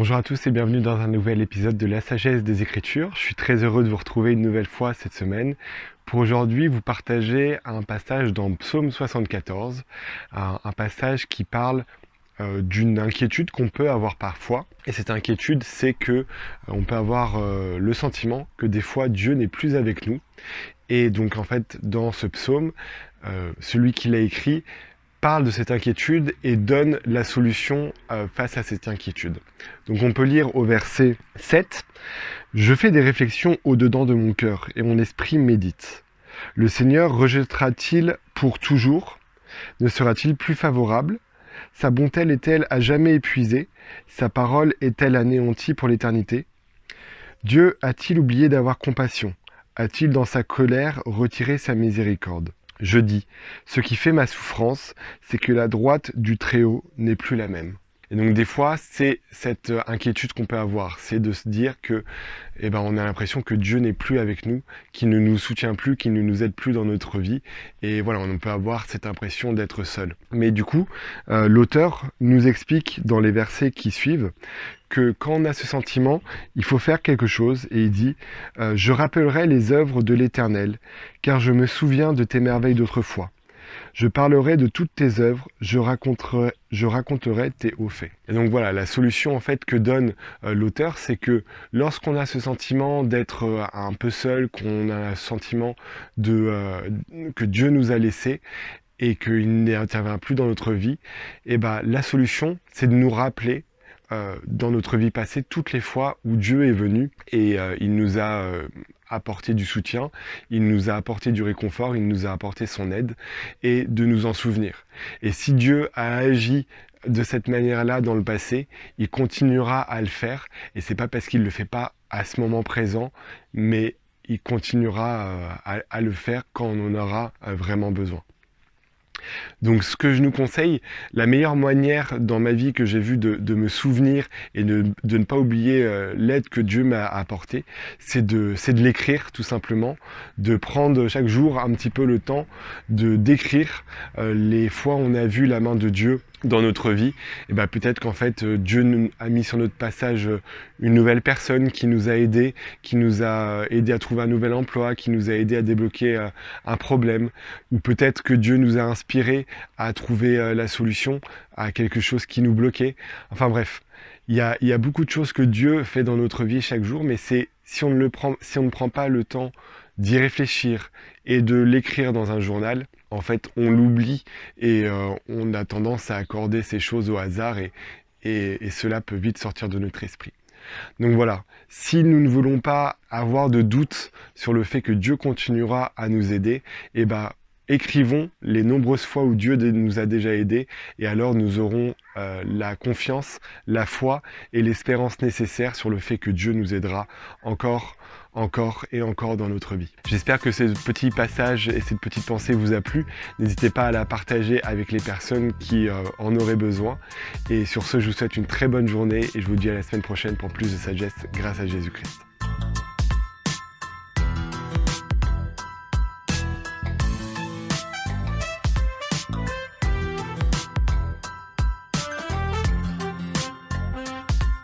Bonjour à tous et bienvenue dans un nouvel épisode de la sagesse des Écritures. Je suis très heureux de vous retrouver une nouvelle fois cette semaine pour aujourd'hui vous partager un passage dans Psaume 74, un passage qui parle d'une inquiétude qu'on peut avoir parfois. Et cette inquiétude, c'est que on peut avoir le sentiment que des fois Dieu n'est plus avec nous. Et donc en fait, dans ce psaume, celui qui l'a écrit parle de cette inquiétude et donne la solution face à cette inquiétude. Donc on peut lire au verset 7, « Je fais des réflexions au-dedans de mon cœur et mon esprit médite. Le Seigneur rejettera-t-il pour toujours? Ne sera-t-il plus favorable? Sa bonté est-elle à jamais épuisée? Sa parole est-elle anéantie pour l'éternité? Dieu a-t-il oublié d'avoir compassion? A-t-il dans sa colère retiré sa miséricorde? Je dis, ce qui fait ma souffrance, c'est que la droite du Très-Haut n'est plus la même. » Et donc des fois, c'est cette inquiétude qu'on peut avoir, c'est de se dire que, on a l'impression que Dieu n'est plus avec nous, qu'il ne nous soutient plus, qu'il ne nous aide plus dans notre vie. Et voilà, on peut avoir cette impression d'être seul. Mais du coup, l'auteur nous explique dans les versets qui suivent que quand on a ce sentiment, il faut faire quelque chose. Et il dit, je rappellerai les œuvres de l'Éternel, car je me souviens de tes merveilles d'autrefois. Je parlerai de toutes tes œuvres, je raconterai tes hauts faits. Et donc voilà, la solution en fait que donne l'auteur, c'est que lorsqu'on a ce sentiment d'être un peu seul, qu'on a le sentiment que Dieu nous a laissés, et qu'il n'intervient plus dans notre vie, la solution, c'est de nous rappeler dans notre vie passée toutes les fois où Dieu est venu et il nous a apporté du soutien, il nous a apporté du réconfort, il nous a apporté son aide et de nous en souvenir. Et si Dieu a agi de cette manière-là dans le passé, il continuera à le faire et c'est pas parce qu'il ne le fait pas à ce moment présent, mais il continuera à le faire quand on en aura vraiment besoin. Donc ce que je nous conseille, la meilleure manière dans ma vie que j'ai vu de me souvenir et de ne pas oublier l'aide que Dieu m'a apportée, c'est de l'écrire tout simplement, de prendre chaque jour un petit peu le temps de d'écrire les fois où on a vu la main de Dieu dans notre vie. Et peut-être qu'en fait Dieu nous a mis sur notre passage une nouvelle personne qui nous a aidés, qui nous a aidé à trouver un nouvel emploi, qui nous a aidé à débloquer un problème, ou peut-être que Dieu nous a inspiré à trouver la solution à quelque chose qui nous bloquait. Enfin bref, il y a beaucoup de choses que Dieu fait dans notre vie chaque jour, mais c'est si on ne prend pas le temps d'y réfléchir et de l'écrire dans un journal, en fait, on l'oublie et on a tendance à accorder ces choses au hasard et cela peut vite sortir de notre esprit. Donc voilà, si nous ne voulons pas avoir de doute sur le fait que Dieu continuera à nous aider, écrivons les nombreuses fois où Dieu nous a déjà aidés et alors nous aurons la confiance, la foi et l'espérance nécessaires sur le fait que Dieu nous aidera encore et encore dans notre vie. J'espère que ce petit passage et cette petite pensée vous a plu. N'hésitez pas à la partager avec les personnes qui en auraient besoin. Et sur ce, je vous souhaite une très bonne journée et je vous dis à la semaine prochaine pour plus de sagesse grâce à Jésus-Christ.